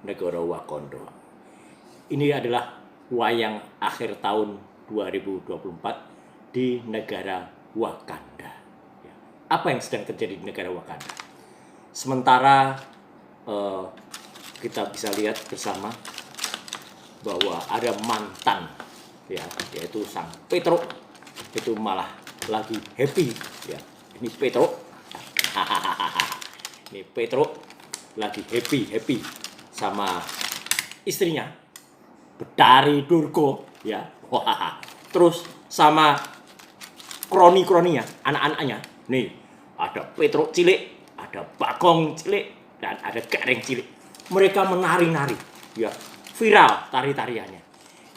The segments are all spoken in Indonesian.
negara Wakanda. Ini adalah wayang akhir tahun 2024 di negara Wakanda. Apa yang sedang terjadi di negara Wakanda? Sementara kita bisa lihat bersama bahwa ada mantan, ya, yaitu sang Petro, itu malah lagi happy, ya. Ini Petro, ini Petro lagi happy sama istrinya, Betari Durgo, ya. Terus sama kroni-kroninya, anak-anaknya. Nih, ada Petro cilik, ada Bagong cilik, dan ada Gareng cilik. Mereka menari-nari, ya, viral tari-tariannya.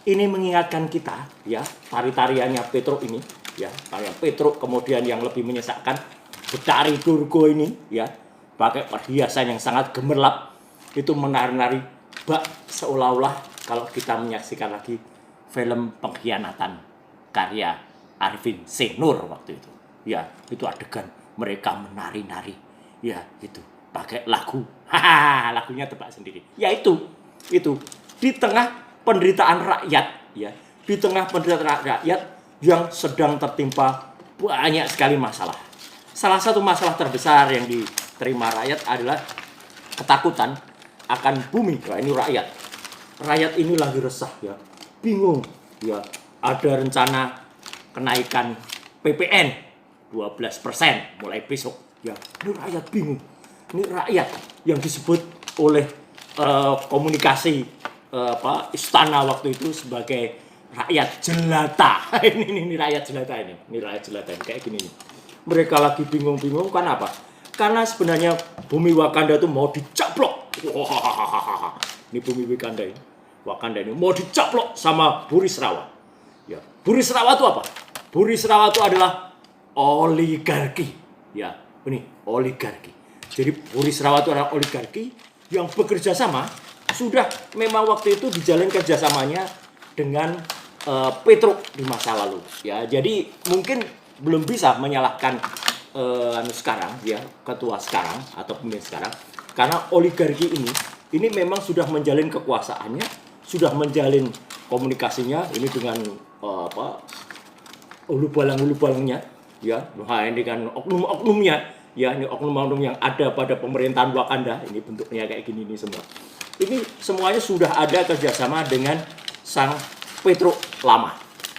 Ini mengingatkan kita, ya, tari-tariannya Petro ini, ya, tarian Petro, kemudian yang lebih menyesakkan Betari Durgo ini, ya, pakai perhiasan yang sangat gemerlap, itu menari-nari, seolah-olah kalau kita menyaksikan lagi film pengkhianatan karya Arifin Senur waktu itu, ya, itu adegan mereka menari-nari, ya, itu pakai lagu, lagunya tebak sendiri, ya, itu di tengah penderitaan rakyat, ya, di tengah penderitaan rakyat yang sedang tertimpa banyak sekali masalah. Salah satu masalah terbesar yang diterima rakyat adalah ketakutan akan bumi. Nah, ini rakyat ini lagi resah, ya, bingung, ya, ada rencana kenaikan PPN 12% mulai besok, ya, ini rakyat bingung. Ini rakyat yang disebut oleh komunikasi istana waktu itu sebagai rakyat jelata. ini rakyat jelata ini rakyat jelata ini kayak gini nih. Mereka lagi bingung-bingung kan apa? Karena sebenarnya bumi Wakanda itu mau dicaplok. Ini bumi Wakanda ini mau dicaplok sama Burisrawa. Ya, Burisrawa itu apa? Burisrawa itu adalah oligarki. Ya, ini oligarki. Jadi Burisrawa itu adalah oligarki yang bekerja sama, sudah memang waktu itu dijalin kerjasamanya dengan Petro di masa lalu. Ya, jadi mungkin belum bisa menyalahkan sekarang, ya, ketua sekarang atau pemimpin sekarang, karena oligarki ini memang sudah menjalin kekuasaannya, sudah menjalin komunikasinya ini dengan ulu balangnya, ya, ini dengan oknum-oknumnya, ya, ini oknum-oknum yang ada pada pemerintahan Wakanda, ini bentuknya kayak gini nih semua. Ini semuanya sudah ada kerjasama dengan sang Petro lama.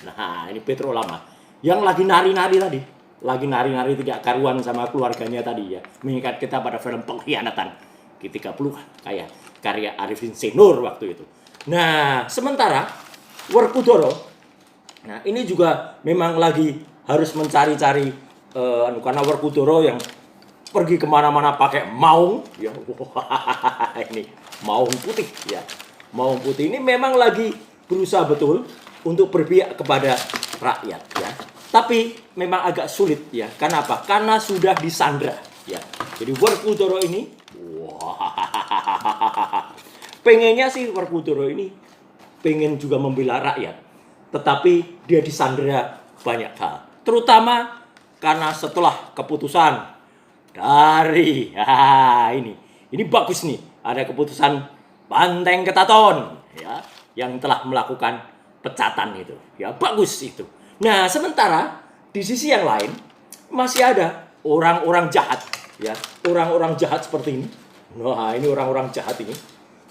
Nah, ini Petro lama yang lagi nari-nari tadi, lagi nari-nari tidak karuan sama keluarganya tadi, ya, mengingat kita pada film pengkhianatan G30 kayak karya Arifin Senur waktu itu. Nah, sementara Werkudara, nah, ini juga memang lagi harus mencari-cari karena Werkudara yang pergi kemana-mana pakai maung, ya, ini maung putih, ya, maung putih ini memang lagi berusaha betul untuk berpihak kepada rakyat, ya, tapi memang agak sulit, ya, karena apa? Karena sudah disandra, ya. Jadi Werkudara ini, pengennya sih Werkudara ini pengen juga membela rakyat, tetapi dia disandra banyak hal, terutama karena setelah keputusan dari ini bagus nih, ada keputusan Banteng Ketaton, ya, yang telah melakukan pecatan itu, ya, bagus itu. Nah, sementara di sisi yang lain masih ada orang-orang jahat, ya, orang-orang jahat seperti ini. Nah, ini orang-orang jahat ini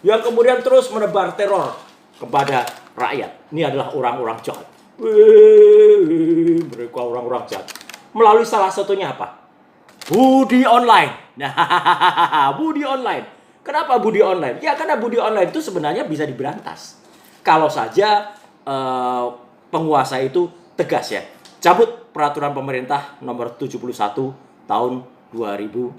yang kemudian terus menebar teror kepada rakyat. Ini adalah orang-orang jahat. Mereka orang-orang jahat melalui salah satunya apa? Budi online. Nah, Budi online. Kenapa Budi online? Ya, karena Budi online itu sebenarnya bisa diberantas kalau saja penguasa itu tegas, ya. Cabut peraturan pemerintah nomor 71 tahun 2019.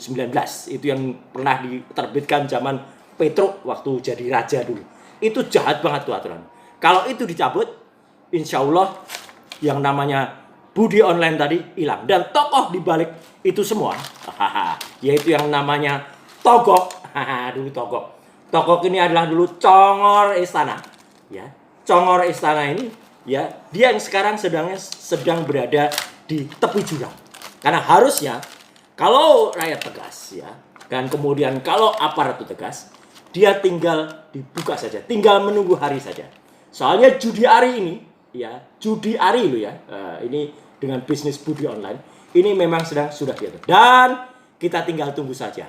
Itu yang pernah diterbitkan zaman Petro waktu jadi raja dulu. Itu jahat banget tuh aturan. Kalau itu dicabut, insya Allah yang namanya Budi online tadi hilang. Dan tokoh di balik itu semua, yaitu yang namanya Togok. Dulu Togok. Togok ini adalah dulu Congor Istana, ya. Congor Istana ini, ya, dia yang sekarang sedang berada di tepi jurang. Karena harusnya kalau rakyat tegas, ya, dan kemudian kalau aparat itu tegas, dia tinggal dibuka saja, tinggal menunggu hari saja. Soalnya judi hari ini, ya, judi hari lo ya, ini dengan bisnis budi online, ini memang sudah diatur. Dan kita tinggal tunggu saja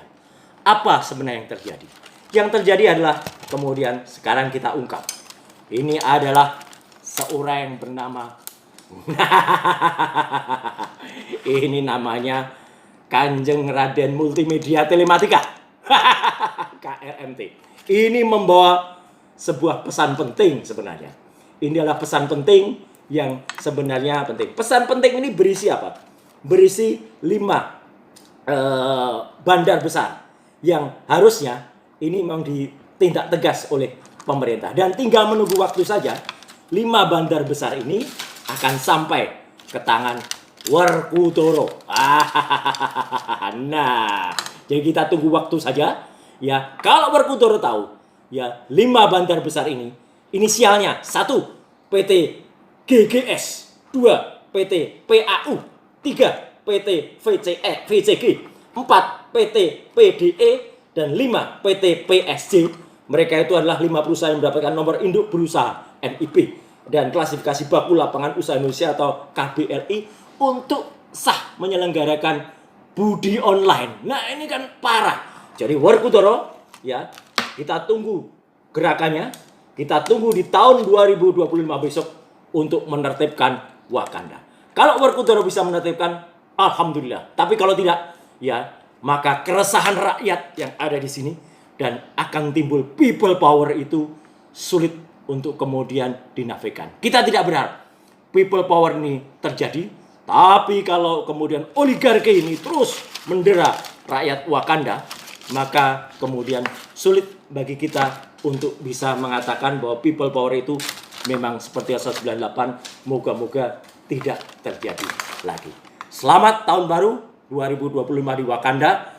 apa sebenarnya yang terjadi. Yang terjadi adalah kemudian sekarang kita ungkap. Ini adalah seorang yang bernama ini namanya Kanjeng Raden Multimedia Telematika KRMT. Ini membawa sebuah pesan penting sebenarnya. Ini adalah pesan penting yang sebenarnya penting. Pesan penting ini berisi apa? Berisi 5 bandar besar yang harusnya ini memang ditindak tegas oleh pemerintah. Dan tinggal menunggu waktu saja 5 bandar besar ini akan sampai ke tangan Werkudara. Nah, jadi kita tunggu waktu saja. Ya, kalau Werkudara tahu, ya 5 bandar besar ini inisialnya 1 PT GGS, 2 PT PAU, 3 PT VCG, 4 PT PDE, dan 5 PT PSG. Mereka itu adalah 5 perusahaan yang mendapatkan nomor induk berusaha NIB dan klasifikasi baku lapangan usaha Indonesia atau KBLI untuk sah menyelenggarakan budi online. Nah, ini kan parah. Jadi Werkudara, ya, kita tunggu gerakannya. Kita tunggu di tahun 2025 besok untuk menertibkan Wakanda. Kalau Werkudara bisa menertibkan, alhamdulillah. Tapi kalau tidak, ya, maka keresahan rakyat yang ada di sini dan akan timbul people power itu sulit untuk kemudian dinafikan. Kita tidak berharap people power ini terjadi, tapi kalau kemudian oligarki ini terus mendera rakyat Wakanda, maka kemudian sulit bagi kita untuk bisa mengatakan bahwa people power itu memang seperti 1998, moga-moga tidak terjadi lagi. Selamat tahun baru 2025 di Wakanda.